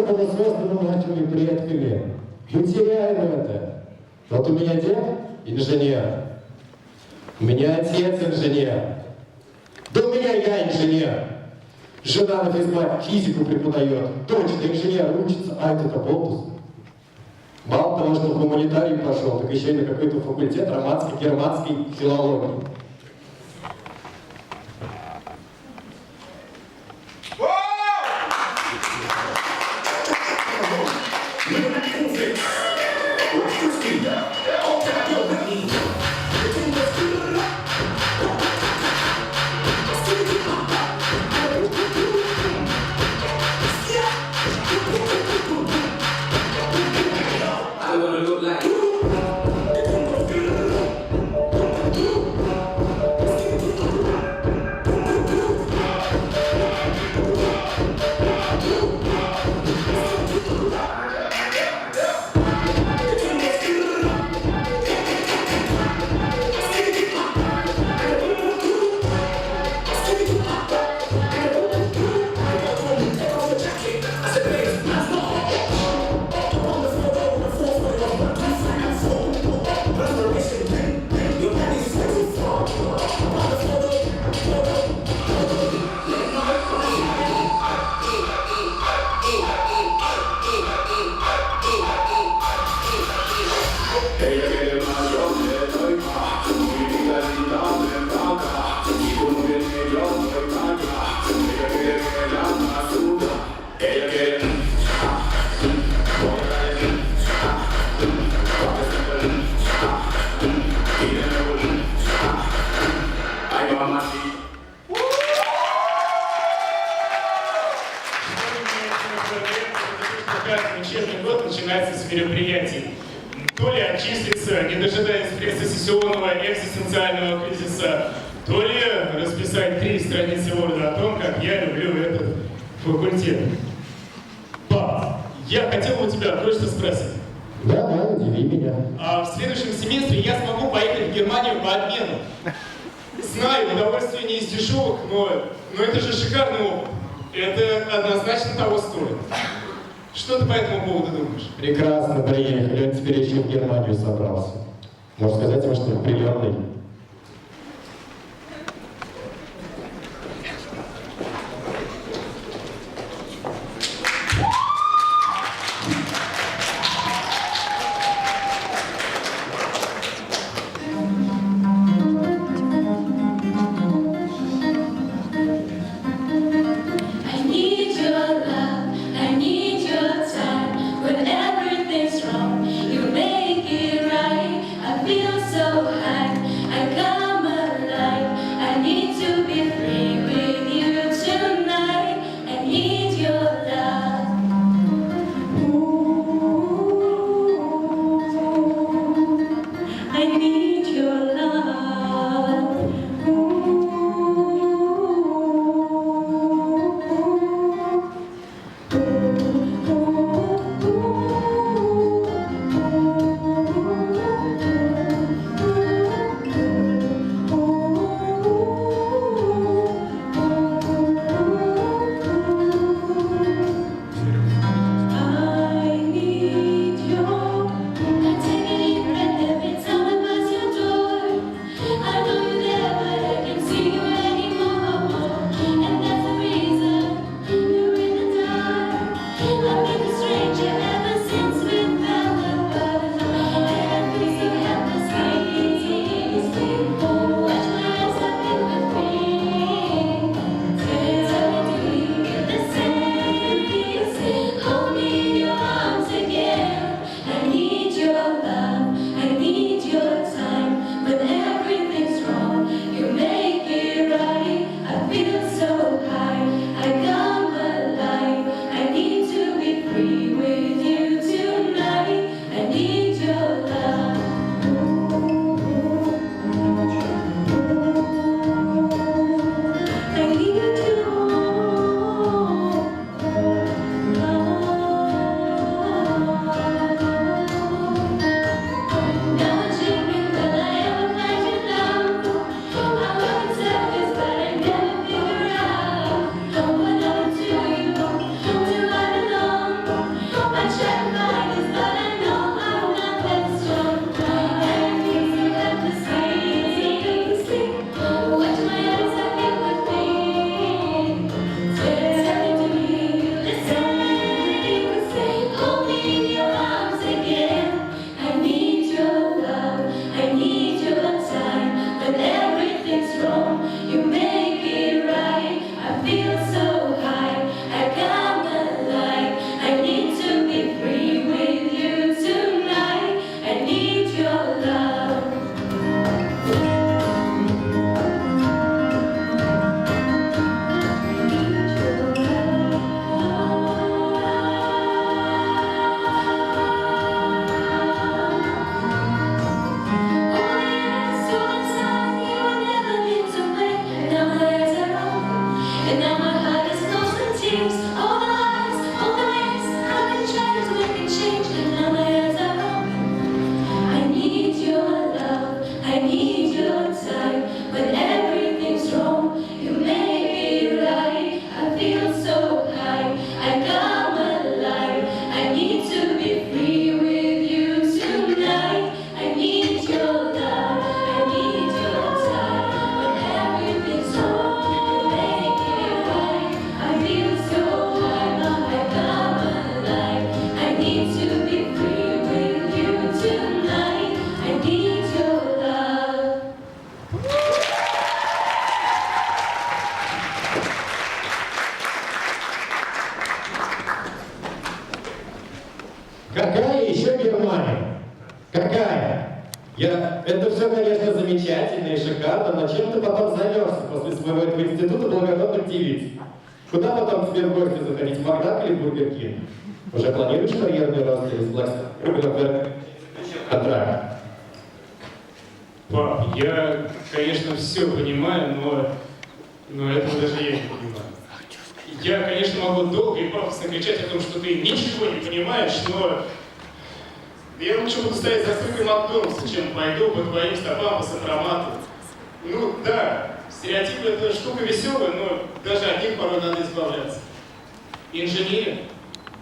было создано нашими предками. Мы теряем это. Вот у меня дед инженер, у меня отец инженер, да у меня я инженер. Жена на физмате физику преподает, дочь-то инженер учится, а это-то болтус. Мало того, что в гуманитарий пошел, так еще и на какой-то факультет романской филологии. Учебный год начинается с мероприятий. То ли отчислиться, не дожидаясь предсессионного экзистенциального кризиса, то ли расписать 3 страницы Word о том, как я люблю этот факультет. Пап, я хотел у тебя кое-что спросить. Да, удиви меня. А в следующем семестре я смогу поехать в Германию по обмену. Знаю, удовольствие не из дешевых, но это же шикарный опыт. Это однозначно того стоит. Что ты по этому поводу думаешь? Прекрасно приехали, он теперь еще в Германию собрался. Можно сказать ему, что приемный. So high. Какая еще Германия? Какая? Это все, конечно, замечательно и шикарно, но чем ты потом займешься после своего этого института благородных девиц? Куда потом тебе в гости заходить? В Макдак или в Бургер Кинг? Уже планируешь карьерный рост или с контракт? Пап, я, конечно, все понимаю, но этого даже я не понимаю. Я, конечно, могу долго и пафосно кричать о том, что ты ничего не понимаешь, но я лучше буду стоять за стойкой Макдональдса, чем пойду по твоим стопам по сопромату. Ну да, стереотипы — это штука веселая, но даже от них порой надо избавляться. Инженер,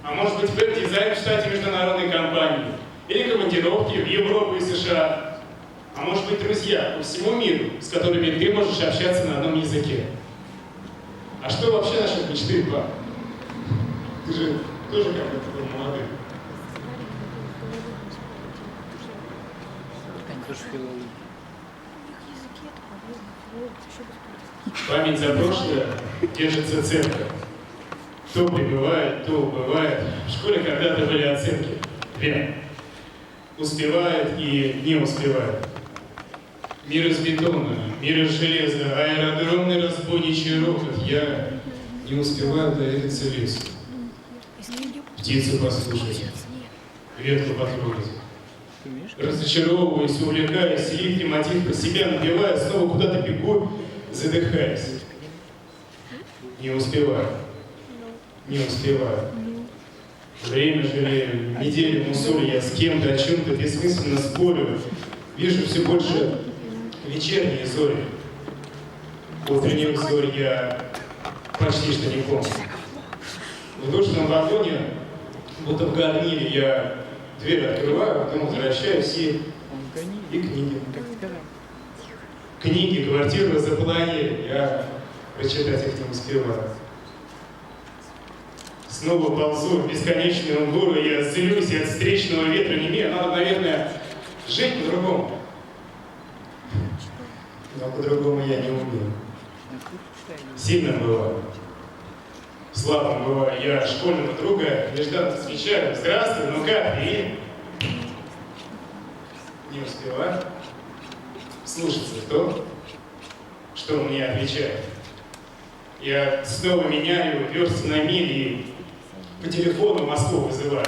а может быть веб-дизайн в штате международной компании, или командировки в Европу и США. А может быть, друзья по всему миру, с которыми ты можешь общаться на одном языке. А что вообще наши мечты, пап? Ты же тоже как-то был молодым. Память за прошлое держится центра. То прибывает, то убывает. В школе когда-то были оценки. 2. Успевает и не успевает. Мир из бетона, мир из железа, аэродромный разбойничий рокот. Я не успеваю довериться лесу. Птицу послушать, ветку потрогать. Разочаровываюсь, увлекаюсь, липкий мотив про себя набиваю, снова куда-то бегу, задыхаясь. Не успеваю. Не успеваю. Время жалею, неделю мусолю я с кем-то, о чем-то бессмысленно спорю. Вижу все больше вечерние зори. Утренних зорь я почти что не помню. В душном вагоне, будто в горниле, я дверь открываю, потом возвращаюсь и книги. Книги, квартиру заполонили, я прочитать их не успеваю. Снова ползу в бесконечную гору, я злюсь от встречного ветра, не имею. Надо, наверное, жить по-другому. Но по-другому я не умею. Сильным бываю. Слабым бываю. Я школьного друга нежданно встречаю. Здравствуй, ну как, и... Не успеваю слушаться в том, что он мне отвечает. Я снова меняю версты на мили и по телефону в Москву вызываю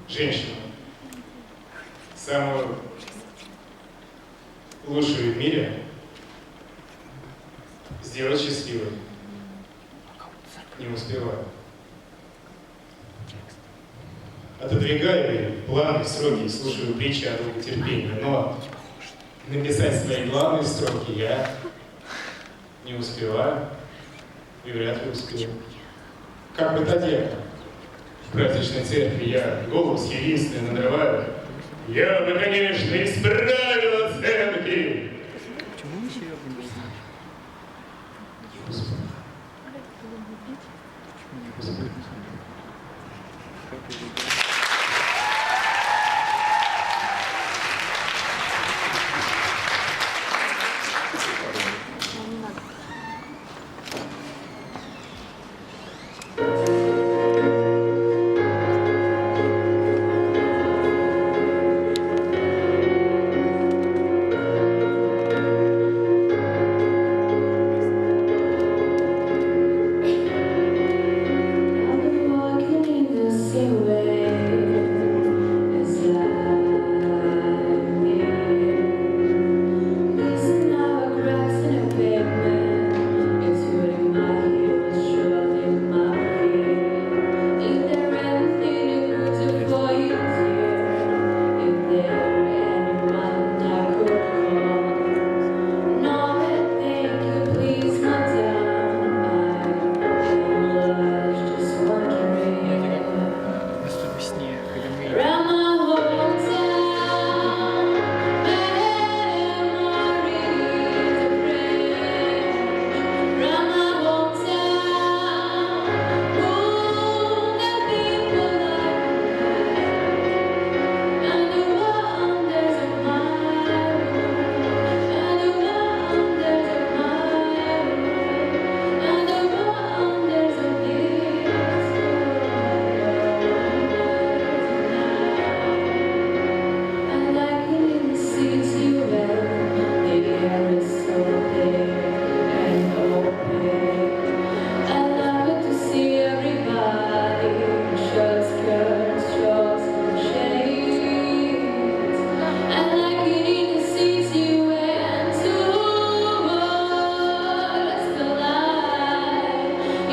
женщину. Самую лучшую в мире сделать счастливой. Не успеваю. Отодвигаю планы, сроки, слушаю притчи о долготерпении, но написать свои главные строки я не успеваю и вряд ли успею. Как бытоделька. В праздничной церкви я голос единственный надрываю. Я бы, конечно, исправил оценки. Почему не серьезно был?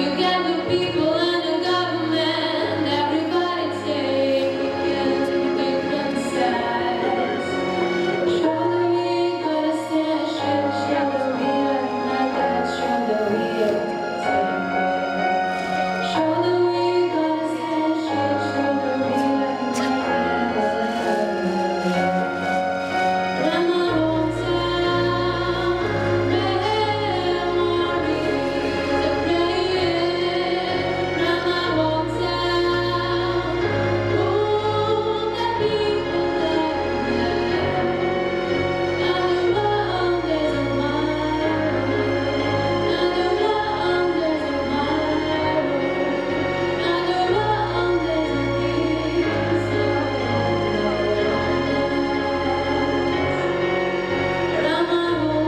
You got the people and the government, everybody taking different sides. Shoulder we gotta stand, shoulder we are not that, shoulder we are taking. Shoulder we gotta stand, shoulder we are not that. From my hometown, memories of playing. From my hometown, all the people that I met. And the wonders of my world, and the wonders of my world, and the wonders of these from my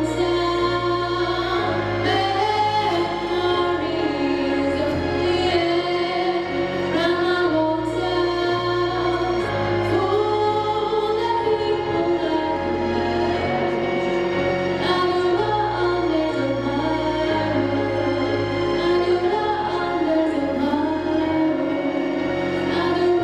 hometown, memories of playing. From my hometown, all the people that I met. And the wonders of my world, and the wonders of my world, and the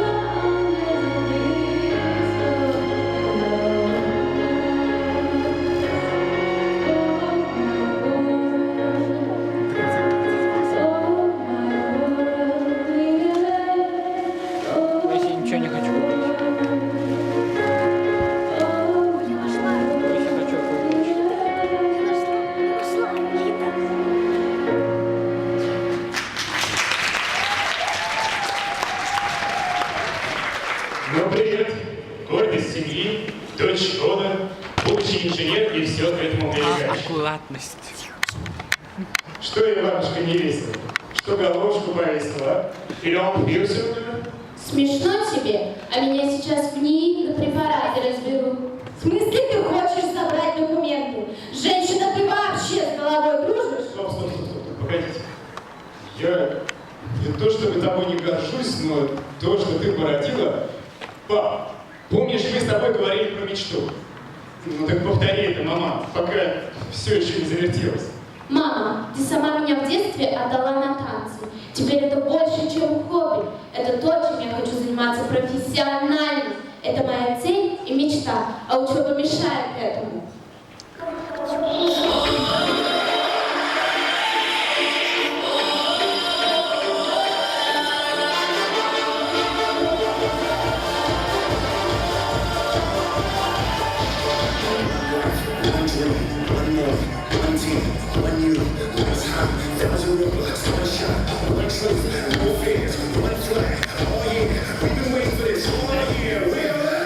Если ничего не хочу купить. Если хочу купить. Ну, привет. Гордость семьи, дочь года, будущий инженер и все к этому прилегающее. Аккуратность. Что, Иванушка, невеста? Что головушку повесила, а? Или он пьет все время? Смешно тебе, а меня сейчас в НИИ на препараты разберут. В смысле ты хочешь забрать документы? Женщина, ты вообще с головой дружишь? Стоп, погодите. Я не то чтобы тобой не горжусь, но то, что ты породила... Пап, помнишь, мы с тобой говорили про мечту? Ну так повтори это, мама, пока все еще не завертелось. Мама, ты сама меня в детстве отдала на танцы. Теперь это больше, чем хобби. Это то, чем я хочу заниматься профессионально. Это моя цель и мечта, а учеба мешает этому. One dream, one more, one team, one you, one time. That was a real blast, one shot, one truth, no fears, one flag. Oh yeah, we've been waiting for this all year. We're alive.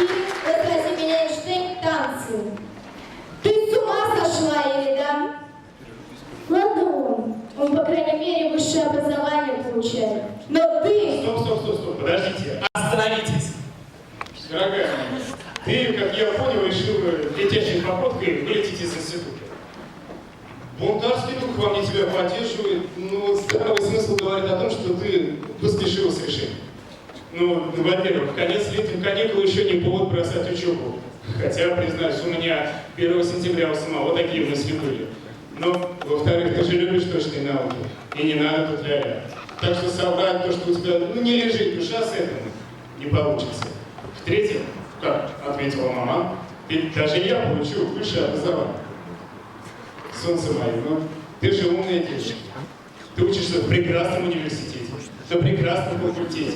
возврати меня, Эйнштейн, к танцу. Ты с ума сошла или да? Ладно он, по крайней мере, высшее образование получает. Но ты... Стоп, подождите, остановитесь. Дорогая, ты, как я понял, решила летящей походкой вылететь из института. Бунтарский дух во мне тебя поддерживает, но здравый смысл говорит о том, что ты поспешила с решением. Ну, во-первых, конец летним каникул еще не повод бросать учебу. Хотя, признаюсь, у меня 1 сентября у самого такие мысли были. Но, во-вторых, ты же любишь точные науки, и не надо тут ля-ля. Так что соврать то, что у тебя не лежит душа с этим, не получится. В-третьих, как ответила мама, ведь даже я получил высшее образование. Солнце мое, ну ты же умная девочка. Ты учишься в прекрасном университете, на прекрасном факультете.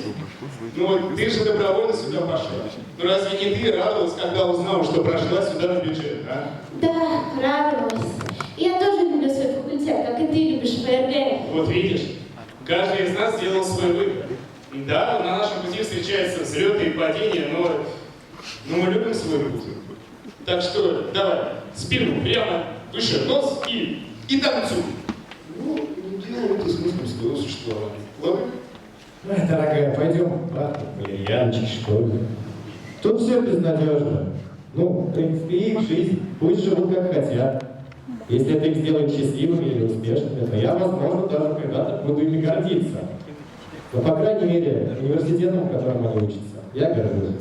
Ну вот ты же добровольно сюда пошла. Ну разве не ты радовалась, когда узнала, что прошла сюда на бюджет, а? Да, радовалась. Я тоже люблю свой факультет, как и ты любишь ФРГ. Вот видишь, каждый из нас сделал свой выбор. И да, на нашем пути встречаются взлеты и падения, но мы любим свой путь. Так что давай, спину прямо, выше нос и танцуй. Ну, не делай это смыслом своего существования. Ладно? Ой, дорогая, пойдем по валерьяночке, что ли. Тут все безнадежно. Ну, в принципе, их жизнь, пусть живут как хотят. Если это их сделает счастливыми или успешными, то я, возможно, даже когда-то буду ими гордиться. Но, по крайней мере, университетом, в котором они учатся, я горжусь.